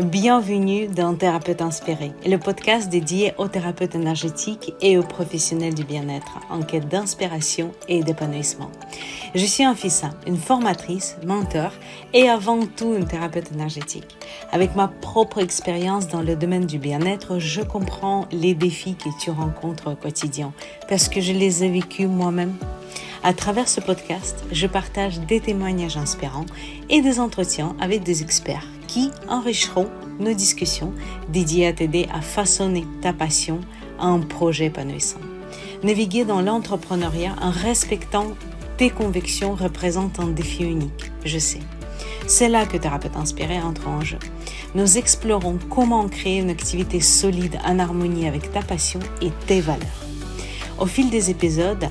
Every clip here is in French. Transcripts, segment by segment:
Bienvenue dans Thérapeute Inspiré, le podcast dédié aux thérapeutes énergétiques et aux professionnels du bien-être en quête d'inspiration et d'épanouissement. Je suis Anfissa, une formatrice, mentor et avant tout une thérapeute énergétique. Avec ma propre expérience dans le domaine du bien-être, je comprends les défis que tu rencontres au quotidien parce que je les ai vécus moi-même. À travers ce podcast, je partage des témoignages inspirants et des entretiens avec des experts qui enrichiront nos discussions dédiées à t'aider à façonner ta passion à un projet épanouissant. Naviguer dans l'entrepreneuriat en respectant tes convictions représente un défi unique, je sais. C'est là que Thérapeute Inspiré entre en jeu. Nous explorons comment créer une activité solide en harmonie avec ta passion et tes valeurs. Au fil des épisodes,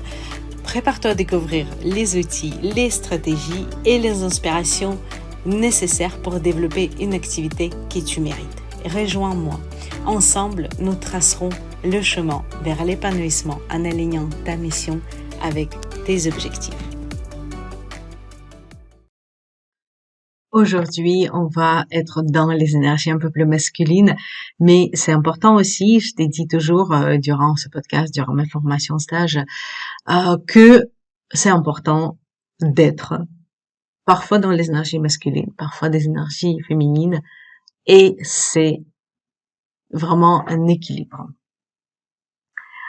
prépare-toi à découvrir les outils, les stratégies et les inspirations nécessaires pour développer une activité que tu mérites. Rejoins-moi. Ensemble, nous tracerons le chemin vers l'épanouissement en alignant ta mission avec tes objectifs. Aujourd'hui, on va être dans les énergies un peu plus masculines, mais c'est important aussi, je t'ai dit toujours durant ce podcast, durant mes formations stage, que c'est important d'être parfois dans les énergies masculines, parfois des énergies féminines, et c'est vraiment un équilibre.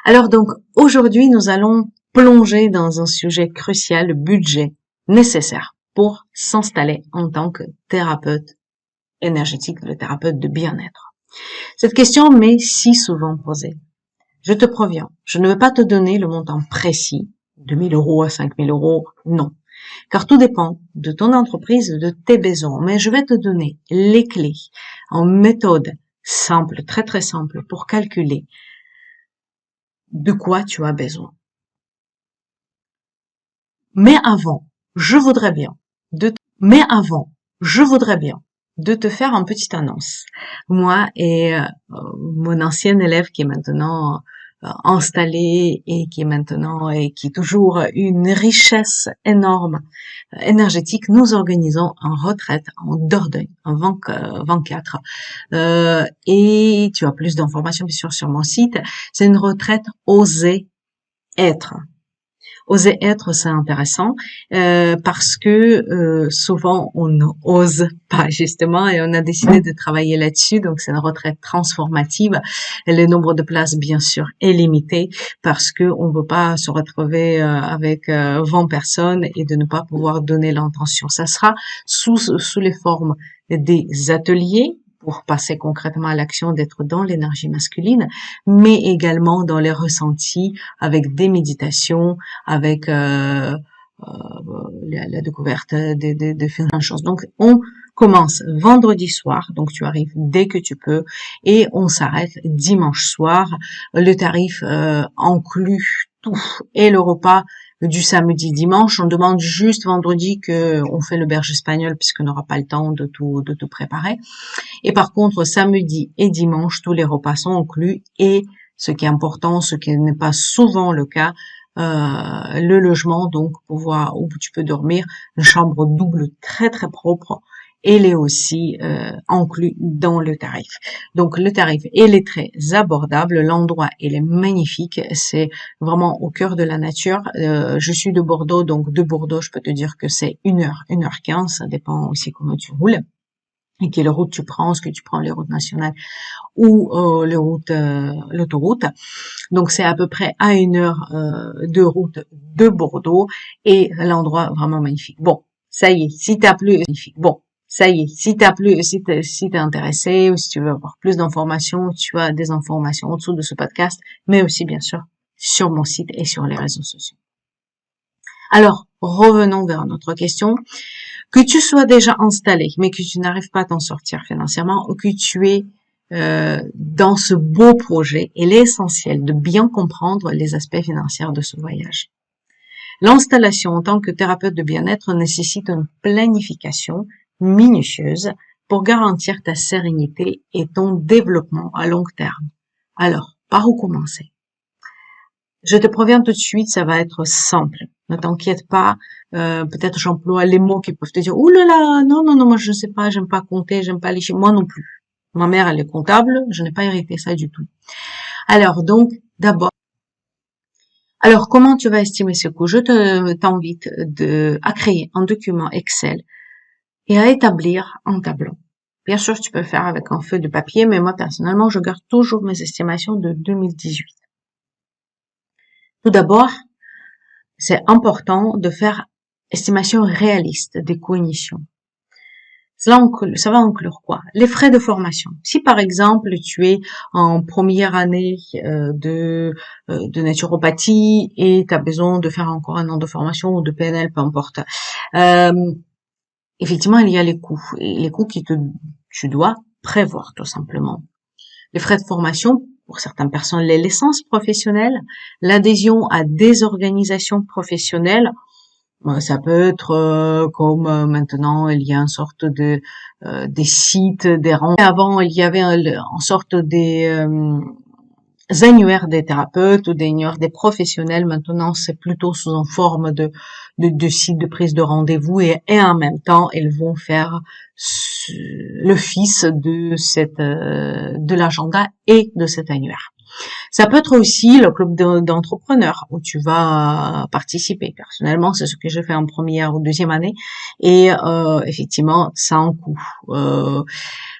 Alors donc, aujourd'hui, nous allons plonger dans un sujet crucial, le budget nécessaire pour s'installer en tant que thérapeute énergétique, le thérapeute de bien-être. Cette question m'est si souvent posée. Je te préviens, je ne vais pas te donner le montant précis, 2 000 € à 5 000 €, non. Car tout dépend de ton entreprise, de tes besoins. Mais je vais te donner les clés en méthode simple, très très simple, pour calculer de quoi tu as besoin. Mais avant, je voudrais bien de te faire une petite annonce. Moi et mon ancienne élève qui est maintenant installée et qui est toujours une richesse énorme énergétique, nous organisons une retraite en Dordogne en 24. Et tu as plus d'informations bien sûr sur mon site. C'est une retraite Oser être. Oser être, c'est intéressant parce que souvent on n'ose pas justement et on a décidé de travailler là-dessus. Donc c'est une retraite transformative. Le nombre de places bien sûr est limité parce que on veut pas se retrouver avec 20 personnes et de ne pas pouvoir donner l'intention. Ça sera sous les formes des ateliers pour passer concrètement à l'action d'être dans l'énergie masculine, mais également dans les ressentis avec des méditations, avec la découverte de différentes choses. Donc, on commence vendredi soir, donc tu arrives dès que tu peux, et on s'arrête dimanche soir. Le tarif inclut tout, et le repas du samedi dimanche. On demande juste vendredi que on fait l'auberge espagnole puisqu'on n'aura pas le temps de tout préparer. Et par contre, samedi et dimanche, tous les repas sont inclus. Et ce qui est important, ce qui n'est pas souvent le cas, le logement, donc pouvoir où tu peux dormir, une chambre double très très propre. Elle est aussi inclus dans le tarif. Donc le tarif, il est très abordable, l'endroit il est magnifique, c'est vraiment au cœur de la nature. Je suis de Bordeaux, donc de Bordeaux, je peux te dire que c'est 1h15, ça dépend aussi comment tu roules et quelle route tu prends, est-ce que tu prends les routes nationales ou l'autoroute. Donc c'est à peu près à 1 heure de route de Bordeaux et l'endroit vraiment magnifique. Bon, ça y est, si t'as plus magnifique. Bon, ça y est, si t'es intéressé ou si tu veux avoir plus d'informations, tu as des informations en dessous de ce podcast, mais aussi bien sûr sur mon site et sur les réseaux sociaux. Alors, revenons vers notre question. Que tu sois déjà installé, mais que tu n'arrives pas à t'en sortir financièrement, ou que tu es dans ce beau projet, il est essentiel de bien comprendre les aspects financiers de ce voyage. L'installation en tant que thérapeute de bien-être nécessite une planification minutieuse pour garantir ta sérénité et ton développement à long terme. Alors, par où commencer? Je te préviens tout de suite, ça va être simple. Ne t'inquiète pas. Peut-être j'emploie les mots qui peuvent te dire « Ouh là là, non, moi je ne sais pas, j'aime pas compter, j'aime pas les chiffres. » Moi non plus. Ma mère, elle est comptable, je n'ai pas hérité ça du tout. Alors, donc, d'abord, alors, comment tu vas estimer ce coût? T'invite à créer un document Excel et à établir un tableau. Bien sûr, tu peux faire avec un feuille de papier, mais moi, personnellement, je garde toujours mes estimations de 2018. Tout d'abord, c'est important de faire estimation réaliste des coûts initiaux. Ça va inclure quoi? Les frais de formation. Si par exemple tu es en première année de naturopathie et tu as besoin de faire encore un an de formation ou de PNL, peu importe. Effectivement, il y a les coûts. Et les coûts tu dois prévoir tout simplement. Les frais de formation, pour certaines personnes, les licences professionnelles, l'adhésion à des organisations professionnelles. Ça peut être comme maintenant il y a une sorte de des sites, des rencontres. Avant il y avait en sorte des annuaires des thérapeutes ou des annuaires des professionnels. Maintenant c'est plutôt sous une forme de sites de prise de rendez-vous et en même temps ils vont faire le fils de de l'agenda et de cet annuaire. Ça peut être aussi le club d'entrepreneurs où tu vas participer. Personnellement, c'est ce que j'ai fait en première ou deuxième année. Et effectivement, ça a un coût.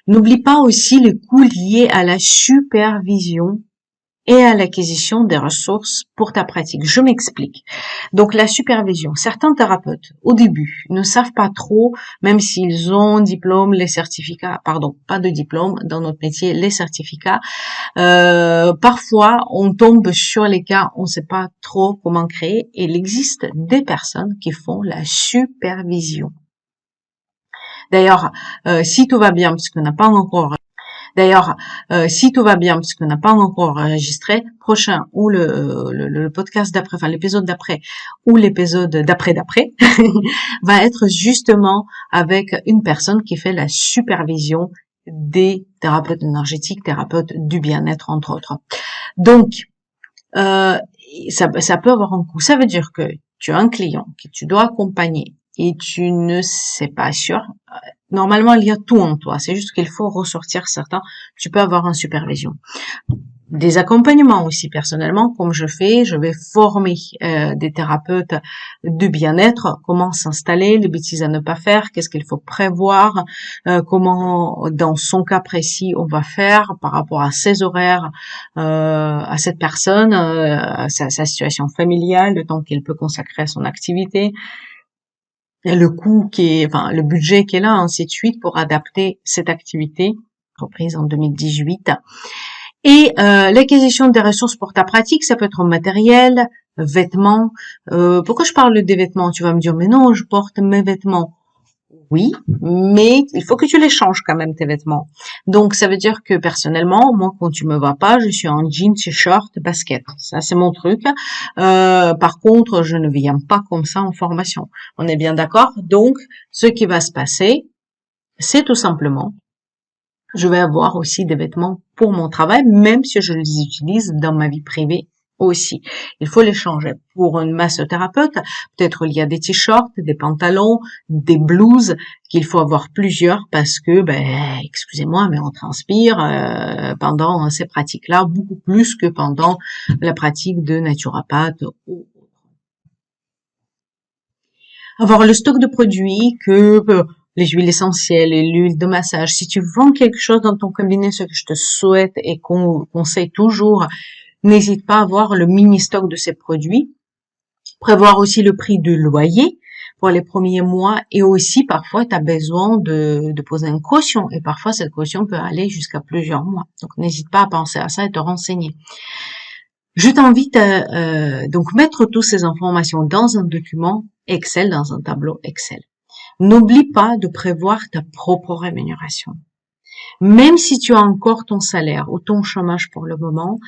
N'oublie pas aussi les coûts liés à la supervision et à l'acquisition des ressources pour ta pratique. Je m'explique. Donc la supervision. Certains thérapeutes, au début, ne savent pas trop, même s'ils ont diplôme, les certificats, pardon, pas de diplôme dans notre métier, les certificats. Parfois, on tombe sur les cas, on ne sait pas trop comment créer. Et il existe des personnes qui font la supervision. D'ailleurs, si tout va bien, puisqu'on n'a pas encore enregistré, prochain ou le podcast d'après, enfin l'épisode d'après ou l'épisode d'après va être justement avec une personne qui fait la supervision des thérapeutes énergétiques, thérapeutes du bien-être entre autres. Donc ça peut avoir un coût. Ça veut dire que tu as un client que tu dois accompagner et tu ne sais pas sûr. Normalement, il y a tout en toi. C'est juste qu'il faut ressortir certains. Tu peux avoir une supervision. Des accompagnements aussi personnellement, comme je vais former des thérapeutes de bien-être, comment s'installer, les bêtises à ne pas faire, qu'est-ce qu'il faut prévoir, comment dans son cas précis on va faire par rapport à ses horaires, à cette personne, sa situation familiale, le temps qu'il peut consacrer à son activité, le coût le budget qui est là, ainsi de suite, pour adapter cette activité reprise en 2018. Et l'acquisition des ressources pour ta pratique, ça peut être matériel, vêtements. Pourquoi je parle des vêtements? Tu vas me dire, mais non, je porte mes vêtements. Oui, mais il faut que tu les changes quand même, tes vêtements. Donc, ça veut dire que personnellement, moi, quand tu me vois pas, je suis en jean, t-shirt, basket. Ça, c'est mon truc. Par contre, je ne viens pas comme ça en formation. On est bien d'accord? Donc, ce qui va se passer, c'est tout simplement, je vais avoir aussi des vêtements pour mon travail, même si je les utilise dans ma vie privée aussi. Il faut les changer. Pour une massothérapeute, peut-être il y a des t-shirts, des pantalons, des blouses qu'il faut avoir plusieurs parce que, excusez-moi, mais on transpire pendant ces pratiques-là beaucoup plus que pendant la pratique de naturopathe. Avoir le stock de produits que les huiles essentielles et l'huile de massage. Si tu vends quelque chose dans ton cabinet, ce que je te souhaite et qu'on conseille toujours, n'hésite pas à avoir le mini stock de ces produits. Prévoir aussi le prix du loyer pour les premiers mois et aussi parfois tu as besoin de poser une caution et parfois cette caution peut aller jusqu'à plusieurs mois. Donc n'hésite pas à penser à ça et te renseigner. Je t'invite à donc mettre toutes ces informations dans un document Excel, dans un tableau Excel. N'oublie pas de prévoir ta propre rémunération. Même si tu as encore ton salaire ou ton chômage pour le moment,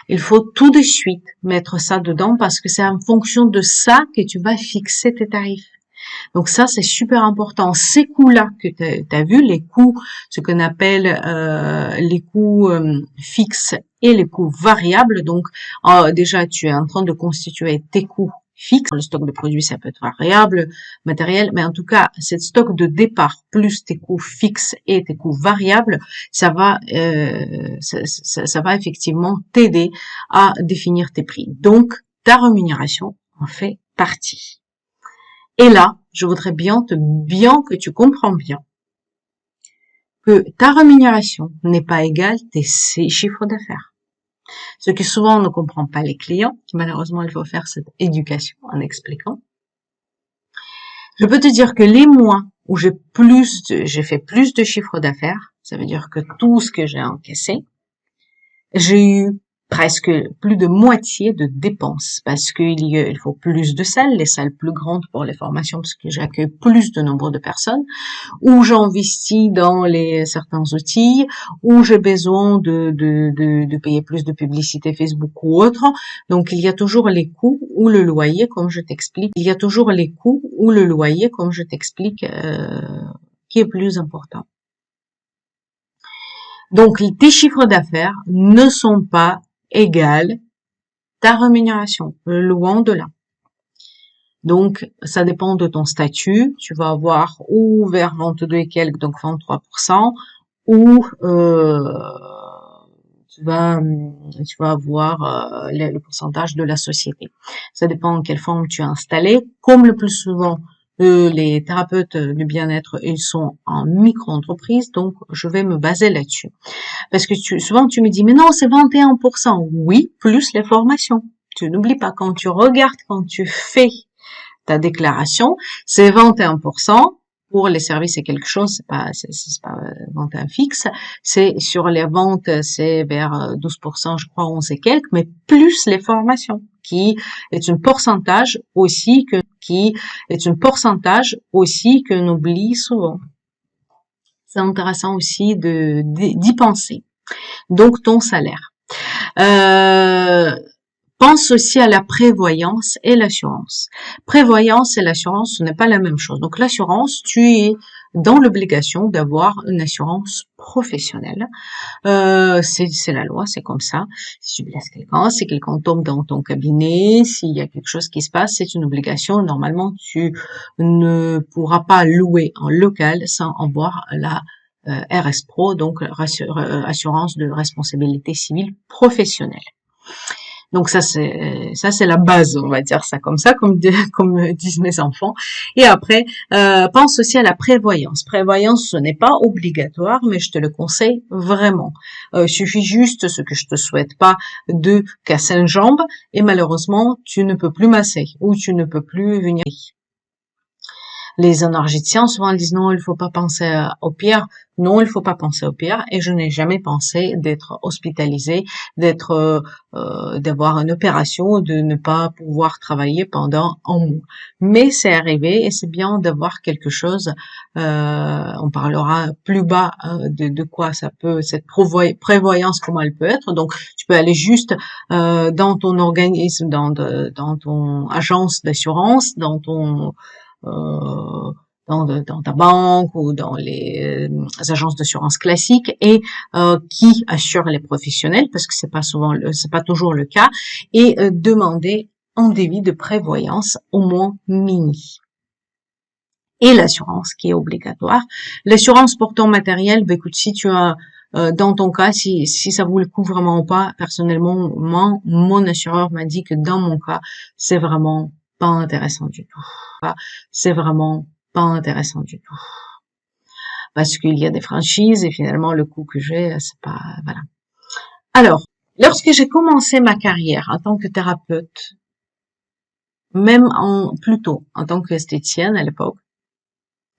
il faut tout de suite mettre ça dedans parce que c'est en fonction de ça que tu vas fixer tes tarifs. Donc ça, c'est super important. Ces coûts-là que tu as vu, les coûts, ce qu'on appelle les coûts fixes et les coûts variables. Donc déjà, tu es en train de constituer tes coûts fixe. Le stock de produits, ça peut être variable, matériel, mais en tout cas, cette stock de départ plus tes coûts fixes et tes coûts variables, ça va effectivement t'aider à définir tes prix. Donc, ta rémunération en fait partie. Et là, je voudrais bien que tu comprends bien que ta rémunération n'est pas égale tes chiffres d'affaires. Ce que souvent on ne comprend pas les clients, malheureusement il faut faire cette éducation en expliquant. Je peux te dire que les mois où j'ai fait plus de chiffre d'affaires, ça veut dire que tout ce que j'ai encaissé, j'ai eu presque plus de moitié de dépenses parce qu'il faut plus de salles, les salles plus grandes pour les formations parce que j'accueille plus de nombre de personnes, où j'investis dans certains outils, où j'ai besoin de payer plus de publicité Facebook ou autre. Donc il y a toujours les coûts ou le loyer, comme je t'explique. Il y a toujours les coûts ou le loyer, comme je t'explique, qui est plus important. Donc tes chiffres d'affaires ne sont pas égales ta rémunération, loin de là. Donc, ça dépend de ton statut. Tu vas avoir ou vers 22 et quelques, donc 23%, ou tu vas avoir le pourcentage de la société. Ça dépend en quelle forme tu es installé. Comme le plus souvent, les thérapeutes du bien-être, ils sont en micro-entreprise, donc je vais me baser là-dessus. Parce que souvent tu me dis, mais non, c'est 21%. Oui, plus les formations. Tu n'oublies pas, quand tu fais ta déclaration, c'est 21%. Pour les services, c'est quelque chose, c'est pas 21 fixe. C'est sur les ventes, c'est vers 12%, je crois, 11 et quelques, mais plus les formations, qui est un pourcentage aussi que l'on oublie souvent. C'est intéressant aussi d'y penser. Donc, ton salaire. Pense aussi à la prévoyance et l'assurance. Prévoyance et l'assurance, ce n'est pas la même chose. Donc l'assurance, tu es dans l'obligation d'avoir une assurance professionnelle. C'est la loi, c'est comme ça. Si tu blesses quelqu'un, si quelqu'un tombe dans ton cabinet, s'il y a quelque chose qui se passe, c'est une obligation. Normalement, tu ne pourras pas louer en local sans avoir la RS Pro, donc assurance de responsabilité civile professionnelle. Donc ça c'est la base, on va dire ça comme ça, comme disent mes enfants. Et après, pense aussi à la prévoyance. Prévoyance, ce n'est pas obligatoire, mais je te le conseille vraiment. Il suffit juste, ce que je te souhaite pas, de casser une jambe et malheureusement tu ne peux plus masser ou tu ne peux plus venir. Les énergéticiens, souvent, ils disent non, il faut pas penser au pire. Non, il faut pas penser au pire. Et je n'ai jamais pensé d'être hospitalisée, d'avoir une opération, de ne pas pouvoir travailler pendant un mois. Mais c'est arrivé et c'est bien d'avoir quelque chose. On parlera plus bas de quoi ça peut, cette prévoyance, comment elle peut être. Donc, tu peux aller juste dans ton organisme, dans ton agence d'assurance, dans ta banque ou dans les agences d'assurance classiques et qui assurent les professionnels parce que c'est pas toujours le cas et demander un devis de prévoyance au moins mini. Et l'assurance qui est obligatoire. L'assurance pour ton matériel, écoute, si tu as dans ton cas, si ça vaut le coup vraiment ou pas, personnellement, mon assureur m'a dit que dans mon cas, c'est vraiment pas intéressant du tout. C'est vraiment pas intéressant du tout. Parce qu'il y a des franchises et finalement le coût que j'ai, c'est pas, voilà. Alors, lorsque j'ai commencé ma carrière en tant que thérapeute, même plutôt en tant qu'esthéticienne à l'époque,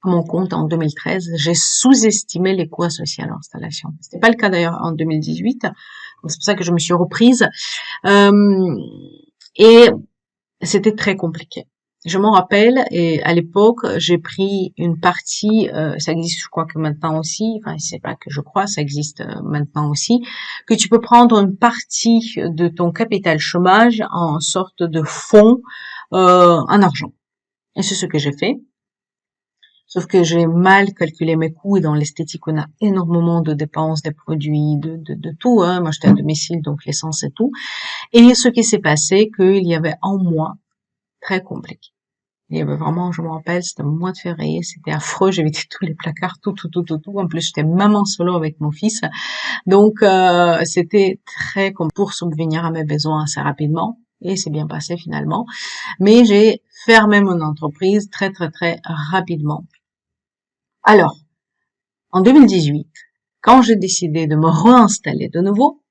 à mon compte en 2013, j'ai sous-estimé les coûts associés à l'installation. C'était pas le cas d'ailleurs en 2018. Donc c'est pour ça que je me suis reprise. Et c'était très compliqué. Je m'en rappelle, et à l'époque, j'ai pris une partie, ça existe, je crois que maintenant aussi, enfin, c'est pas que je crois, ça existe maintenant aussi, que tu peux prendre une partie de ton capital chômage en sorte de fonds en argent. Et c'est ce que j'ai fait. Sauf que j'ai mal calculé mes coûts et dans l'esthétique, on a énormément de dépenses, des produits, de tout, hein. Moi, j'étais à domicile, donc l'essence et tout. Et ce qui s'est passé, qu'il y avait en moi très compliqué. Il y avait vraiment, je me rappelle, c'était au mois de février, c'était affreux, j'ai vidé tous les placards, tout. En plus, j'étais maman solo avec mon fils. Donc, c'était très compliqué pour subvenir à mes besoins assez rapidement. Et c'est bien passé finalement. Mais j'ai fermé mon entreprise très rapidement. Alors, en 2018, quand j'ai décidé de me réinstaller de nouveau,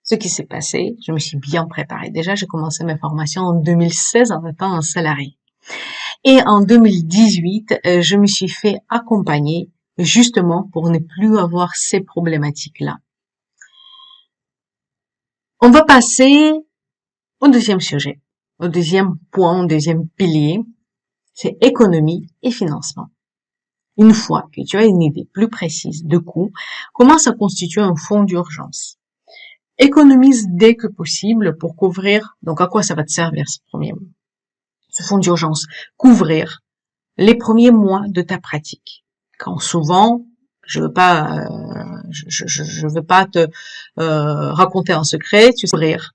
ce qui s'est passé, je me suis bien préparée. Déjà, j'ai commencé mes formations en 2016 en étant un salarié. Et en 2018, je me suis fait accompagner justement pour ne plus avoir ces problématiques-là. On va passer au deuxième sujet, au deuxième point, au deuxième pilier, c'est économie et financement. Une fois que tu as une idée plus précise de coût, commence à constituer un fonds d'urgence. Économise dès que possible pour couvrir, donc à quoi ça va te servir ce fonds d'urgence? Couvrir les premiers mois de ta pratique. Quand souvent, je veux pas te raconter un secret, tu sais couvrir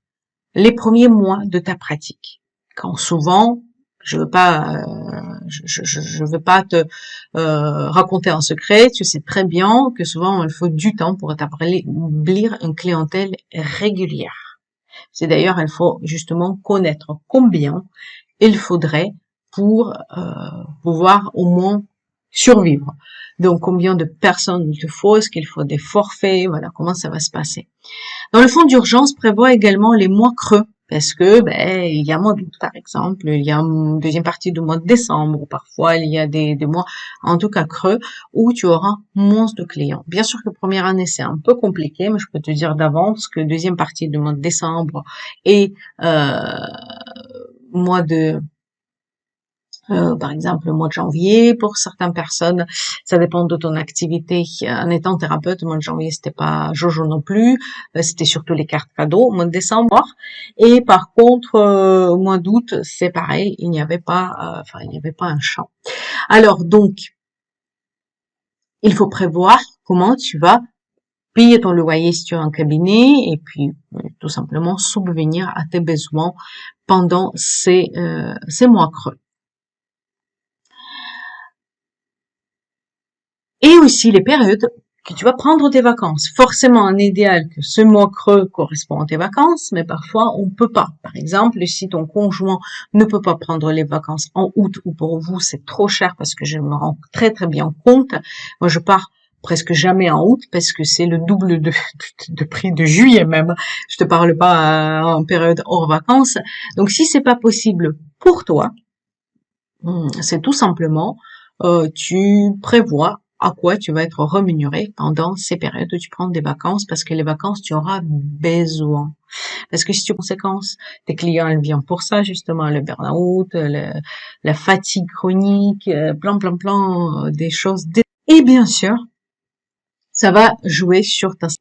les premiers mois de ta pratique. Quand souvent, je veux pas te raconter un secret, tu sais très bien que souvent il faut du temps pour établir une clientèle régulière. C'est d'ailleurs, il faut justement connaître combien il faudrait pour pouvoir au moins survivre. Donc, combien de personnes il te faut, est-ce qu'il faut des forfaits, voilà, comment ça va se passer. Dans le fonds d'urgence, prévoit également les mois creux, parce que il y a mois d'août par exemple, il y a une deuxième partie du mois de décembre, ou parfois il y a des mois en tout cas creux où tu auras moins de clients. Bien sûr que première année c'est un peu compliqué, mais je peux te dire d'avance que deuxième partie du mois de décembre et mois de par exemple le mois de janvier pour certaines personnes, ça dépend de ton activité. En étant thérapeute, le mois de janvier c'était pas jojo non plus, c'était surtout les cartes cadeaux. Au mois de décembre, et par contre au mois d'août c'est pareil, il n'y avait pas un champ. Alors donc il faut prévoir comment tu vas payer ton loyer si tu as un cabinet et puis tout simplement subvenir à tes besoins pendant ces mois creux. Et aussi les périodes que tu vas prendre tes vacances. Forcément, un idéal que ce mois creux correspond à tes vacances, mais parfois on peut pas. Par exemple, si ton conjoint ne peut pas prendre les vacances en août ou pour vous c'est trop cher parce que je me rends très bien compte. Moi, je pars presque jamais en août parce que c'est le double de prix de juillet même. Je te parle pas en période hors vacances. Donc, si c'est pas possible pour toi, c'est tout simplement tu prévois à quoi tu vas être rémunéré pendant ces périodes où tu prends des vacances, parce que les vacances, tu auras besoin. Parce que si tu as conséquences, tes clients, ils viennent pour ça, justement, le burn-out, la fatigue chronique, plein, des choses. Et bien sûr, ça va jouer sur ta santé.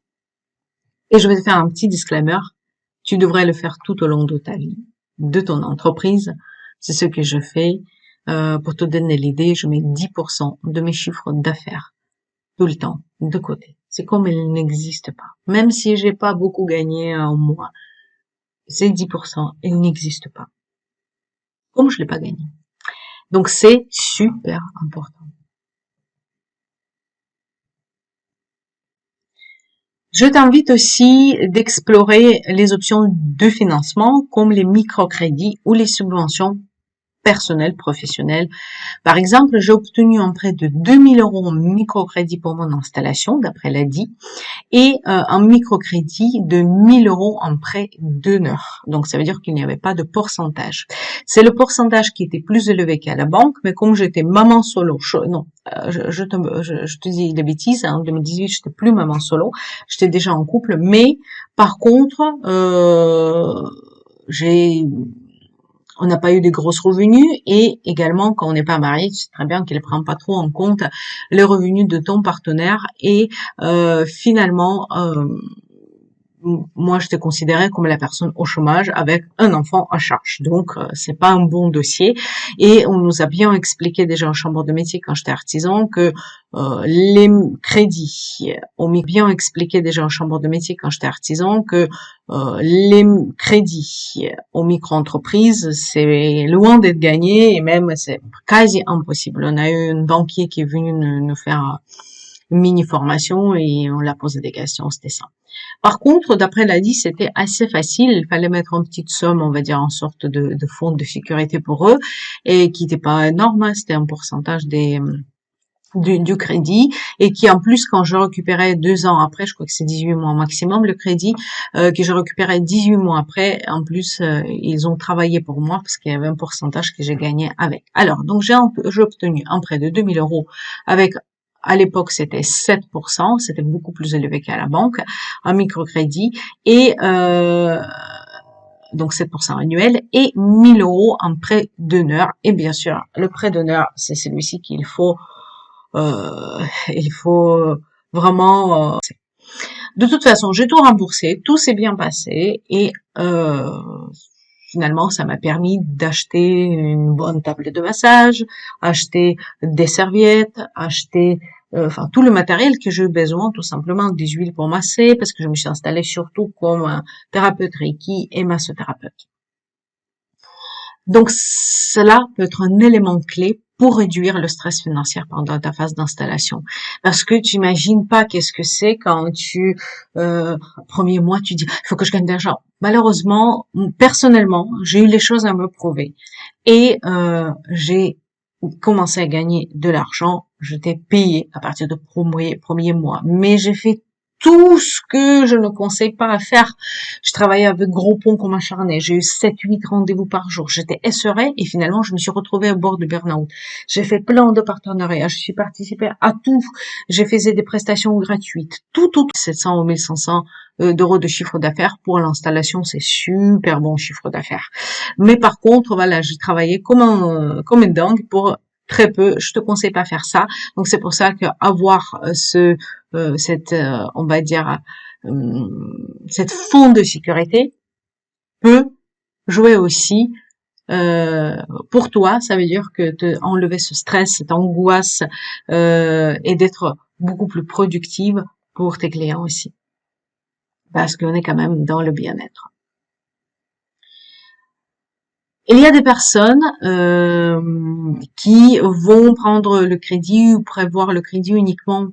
Et je vais te faire un petit disclaimer. Tu devrais le faire tout au long de ta vie, de ton entreprise. C'est ce que je fais. Pour te donner l'idée, je mets 10% de mes chiffres d'affaires tout le temps de côté. C'est comme il n'existe pas. Même si j'ai pas beaucoup gagné en mois, ces 10%, ils n'existent pas. Comme je l'ai pas gagné. Donc c'est super important. Je t'invite aussi d'explorer les options de financement comme les microcrédits ou les subventions personnel, professionnel. Par exemple, j'ai obtenu un prêt de 2000 € en microcrédit pour mon installation, d'après l'ADI, et un microcrédit de 1000 € en prêt d'1 heure. Donc, ça veut dire qu'il n'y avait pas de pourcentage. C'est le pourcentage qui était plus élevé qu'à la banque, mais comme j'étais maman solo, je te dis des bêtises, en 2018, j'étais plus maman solo, j'étais déjà en couple, mais par contre, on n'a pas eu de grosses revenus et également quand on n'est pas marié, tu sais très bien qu'il ne prend pas trop en compte les revenus de ton partenaire et finalement moi, je te considérais comme la personne au chômage avec un enfant à charge. Donc, c'est pas un bon dossier. Et on nous a bien expliqué déjà en chambre de métier quand j'étais artisan que les crédits, on m'a bien expliqué déjà en chambre de métier quand j'étais artisan que les crédits aux micro-entreprises, c'est loin d'être gagné et même c'est quasi impossible. On a eu un banquier qui est venu nous faire une mini-formation et on l'a posé des questions, c'était ça. Par contre, d'après l'ADI, c'était assez facile. Il fallait mettre une petite somme, on va dire, en sorte de fonds de sécurité pour eux, et qui n'était pas énorme, hein, c'était un pourcentage du crédit, et qui en plus, quand je récupérais 2 ans après, je crois que c'est 18 mois maximum le crédit, que je récupérais 18 mois après, en plus, ils ont travaillé pour moi parce qu'il y avait un pourcentage que j'ai gagné avec. Alors, donc j'ai obtenu un prêt de 2000 € avec, à l'époque, c'était 7%, c'était beaucoup plus élevé qu'à la banque, un microcrédit, et donc 7% annuel, et 1000 € en prêt d'honneur. Et bien sûr, le prêt d'honneur, c'est celui-ci il faut vraiment... De toute façon, j'ai tout remboursé, tout s'est bien passé, et finalement, ça m'a permis d'acheter une bonne table de massage, acheter des serviettes, acheter enfin tout le matériel que j'ai besoin, tout simplement des huiles pour masser, parce que je me suis installée surtout comme thérapeute Reiki et massothérapeute. Donc cela peut être un élément clé pour réduire le stress financier pendant ta phase d'installation. Parce que tu imagines pas qu'est-ce que c'est quand premier mois, tu dis, il faut que je gagne de l'argent. Malheureusement, personnellement, j'ai eu les choses à me prouver. Et j'ai commencé à gagner de l'argent. J'étais payée à partir du premier mois. Mais j'ai fait tout ce que je ne conseille pas à faire. Je travaillais avec gros ponts comme acharné. J'ai eu 7-8 rendez-vous par jour. J'étais esseurée et finalement, je me suis retrouvée à bord du burn-out. J'ai fait plein de partenariats. Je suis participée à tout. J'ai fait des prestations gratuites. Tout, 700 ou 1500 € de chiffre d'affaires. Pour l'installation, c'est super bon chiffre d'affaires. Mais par contre, voilà, j'ai travaillé comme une dingue pour très peu. Je te conseille pas faire ça. Donc c'est pour ça que avoir on va dire, cette fond de sécurité peut jouer aussi pour toi. Ça veut dire que enlever ce stress, cette angoisse et d'être beaucoup plus productive pour tes clients aussi. Parce qu'on est quand même dans le bien-être. Il y a des personnes qui vont prendre le crédit ou prévoir le crédit uniquement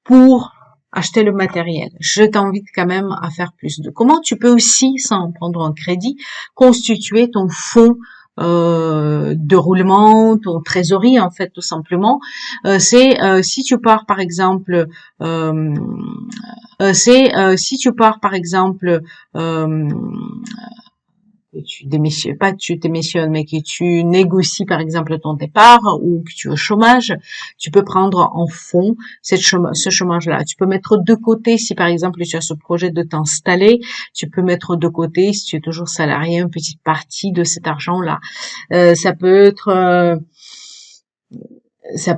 pour acheter le matériel. Je t'invite quand même à faire plus de. Comment tu peux aussi, sans prendre un crédit, constituer ton fonds de roulement, ton trésorerie en fait tout simplement. C'est si tu pars par exemple, si tu pars par exemple que tu démissionnes, pas que tu démissionnes, mais que tu négocies par exemple ton départ ou que tu es au chômage, tu peux prendre en fond ce chômage-là. Tu peux mettre de côté si par exemple tu as ce projet de t'installer, tu peux mettre de côté si tu es toujours salarié une petite partie de cet argent-là. Ça peut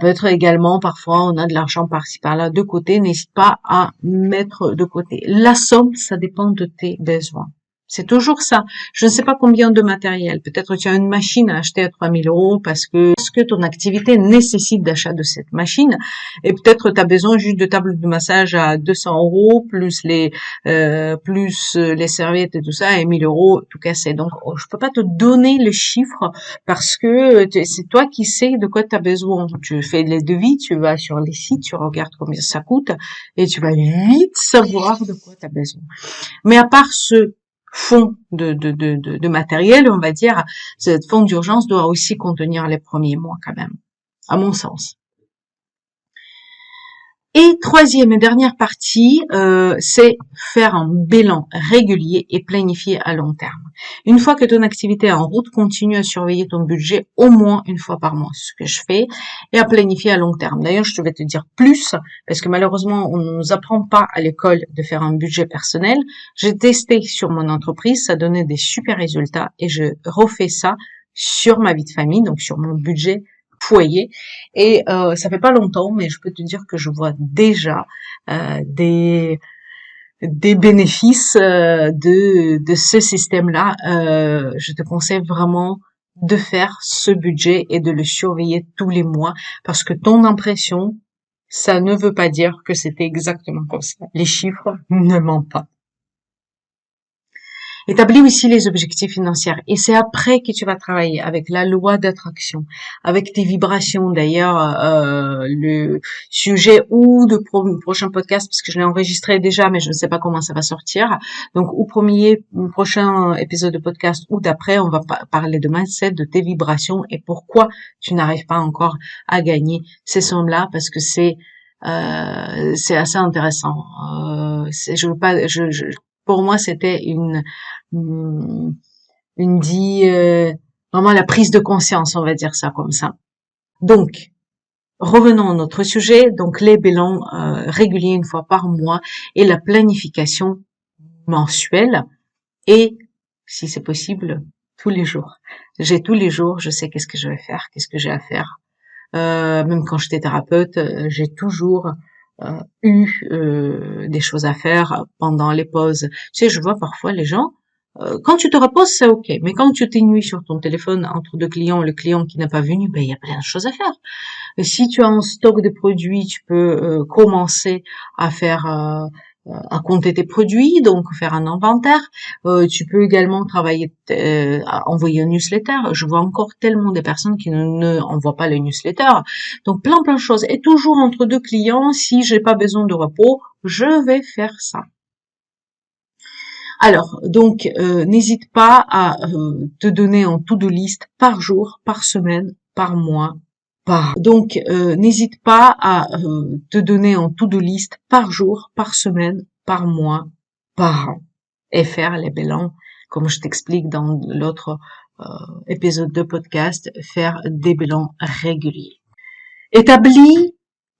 être également, parfois, on a de l'argent par-ci par-là de côté. N'hésite pas à mettre de côté. La somme, ça dépend de tes besoins. C'est toujours ça. Je ne sais pas combien de matériel. Peut-être tu as une machine à acheter à 3000 € parce que ton activité nécessite d'achat de cette machine. Et peut-être tu as besoin juste de table de massage à 200 € plus les serviettes et tout ça et 1000 € tout cassé. Donc, je peux pas te donner le chiffre parce que c'est toi qui sais de quoi tu as besoin. Tu fais les devis, tu vas sur les sites, tu regardes combien ça coûte et tu vas vite savoir de quoi tu as besoin. Mais à part ce fonds de matériel, on va dire, cette fonds d'urgence doit aussi contenir les premiers mois quand même, à mon sens. Et troisième et dernière partie, c'est faire un bilan régulier et planifié à long terme. Une fois que ton activité est en route, continue à surveiller ton budget au moins une fois par mois, c'est ce que je fais, et à planifier à long terme. D'ailleurs, je vais te dire plus, parce que malheureusement, on ne nous apprend pas à l'école de faire un budget personnel. J'ai testé sur mon entreprise, ça donnait des super résultats, et je refais ça sur ma vie de famille, donc sur mon budget foyer. Et ça fait pas longtemps, mais je peux te dire que je vois déjà des des bénéfices de ce système-là, je te conseille vraiment de faire ce budget et de le surveiller tous les mois parce que ton impression, ça ne veut pas dire que c'était exactement comme ça. Les chiffres ne mentent pas. Établis aussi les objectifs financiers et c'est après que tu vas travailler avec la loi d'attraction, avec tes vibrations. D'ailleurs, le sujet ou de prochain podcast, parce que je l'ai enregistré déjà, mais je ne sais pas comment ça va sortir. Donc, au prochain épisode de podcast ou d'après, on va parler de mindset, de tes vibrations et pourquoi tu n'arrives pas encore à gagner ces sommes-là, parce que c'est assez intéressant. Pour moi, c'était vraiment la prise de conscience, on va dire ça comme ça. Donc, revenons à notre sujet. Donc, les bilans réguliers une fois par mois et la planification mensuelle et, si c'est possible, tous les jours. Tous les jours, je sais qu'est-ce que je vais faire, qu'est-ce que j'ai à faire. Même quand j'étais thérapeute, j'ai toujours eu des choses à faire pendant les pauses. Tu sais, je vois parfois les gens, quand tu te reposes, c'est ok, mais quand tu t'ennuies sur ton téléphone entre deux clients, le client qui n'a pas venu, ben il y a plein de choses à faire. Et si tu as un stock de produits, tu peux commencer à faire à compter tes produits, donc faire un inventaire. Tu peux également travailler à envoyer un newsletter. Je vois encore tellement de personnes qui ne envoient pas le newsletter. Donc plein de choses. Et toujours entre deux clients, si j'ai pas besoin de repos, je vais faire ça. Alors, donc, n'hésite pas à te donner en to-do list par jour, par semaine, par mois, Donc, n'hésite pas à te donner en to-do list par jour, par semaine, par mois, par an, et faire les bilans, comme je t'explique dans l'autre épisode de podcast, faire des bilans réguliers. Établis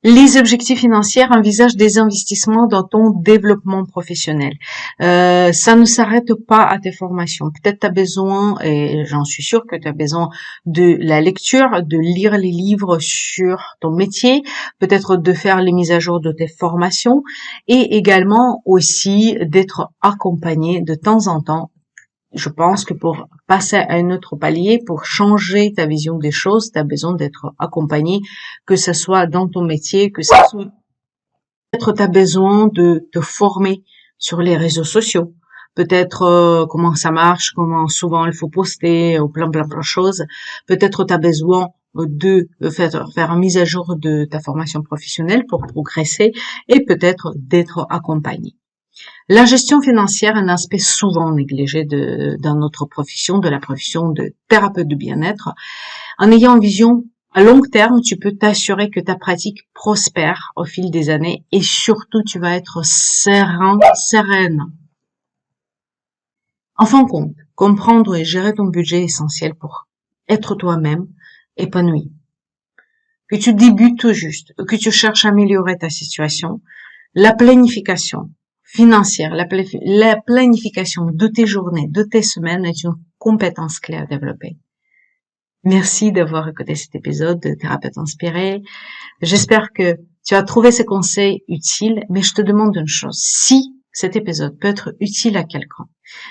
les objectifs financiers, envisage des investissements dans ton développement professionnel. Ça ne s'arrête pas à tes formations. Peut-être tu as besoin, et j'en suis sûre que tu as besoin de la lecture, de lire les livres sur ton métier, peut-être de faire les mises à jour de tes formations et également aussi d'être accompagné de temps en temps. Je pense que pour passer à un autre palier, pour changer ta vision des choses, tu as besoin d'être accompagné, que ce soit dans ton métier, que ce soit peut-être tu as besoin de te former sur les réseaux sociaux, peut-être comment ça marche, comment souvent il faut poster, ou plein de choses. Peut-être tu as besoin de faire une mise à jour de ta formation professionnelle pour progresser et peut-être d'être accompagné. La gestion financière est un aspect souvent négligé dans notre profession, de la profession de thérapeute de bien-être. En ayant une vision à long terme, tu peux t'assurer que ta pratique prospère au fil des années et surtout, tu vas être sereine. En fin de compte, comprendre et gérer ton budget est essentiel pour être toi-même épanoui. Que tu débutes tout juste, que tu cherches à améliorer ta situation, la planification financière, la planification de tes journées, de tes semaines est une compétence clé à développer. Merci d'avoir écouté cet épisode de Thérapeute Inspiré. J'espère que tu as trouvé ces conseils utiles, mais je te demande une chose. Si cet épisode peut être utile à quelqu'un,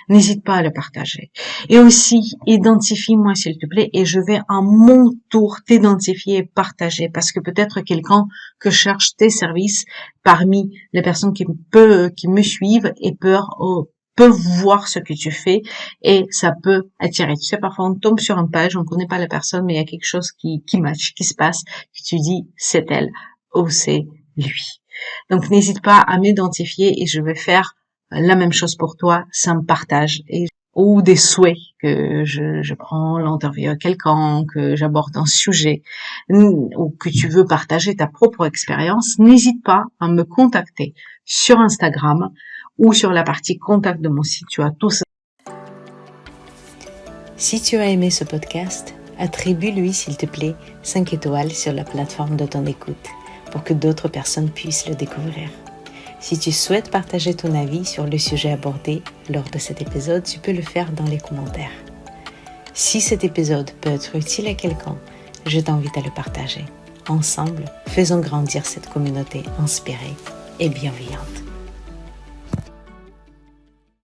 n'hésite pas à le partager. Et aussi, identifie-moi s'il te plaît et je vais à mon tour t'identifier et partager parce que peut-être quelqu'un que cherche tes services parmi les personnes qui me suivent et peuvent voir ce que tu fais et ça peut attirer. Tu sais, parfois on tombe sur une page, on connaît pas la personne, mais il y a quelque chose qui match, qui se passe, que tu dis c'est elle ou c'est lui. Donc n'hésite pas à m'identifier et je vais faire la même chose pour toi, ça me partage ou des souhaits que je prends l'interview à quelqu'un, que j'aborde un sujet ou que tu veux partager ta propre expérience, n'hésite pas à me contacter sur Instagram ou sur la partie contact de mon site. Tu as tout ça. Si tu as aimé ce podcast, attribue-lui s'il te plaît 5 étoiles sur la plateforme de ton écoute pour que d'autres personnes puissent le découvrir. Si tu souhaites partager ton avis sur le sujet abordé lors de cet épisode, tu peux le faire dans les commentaires. Si cet épisode peut être utile à quelqu'un, je t'invite à le partager. Ensemble, faisons grandir cette communauté inspirée et bienveillante.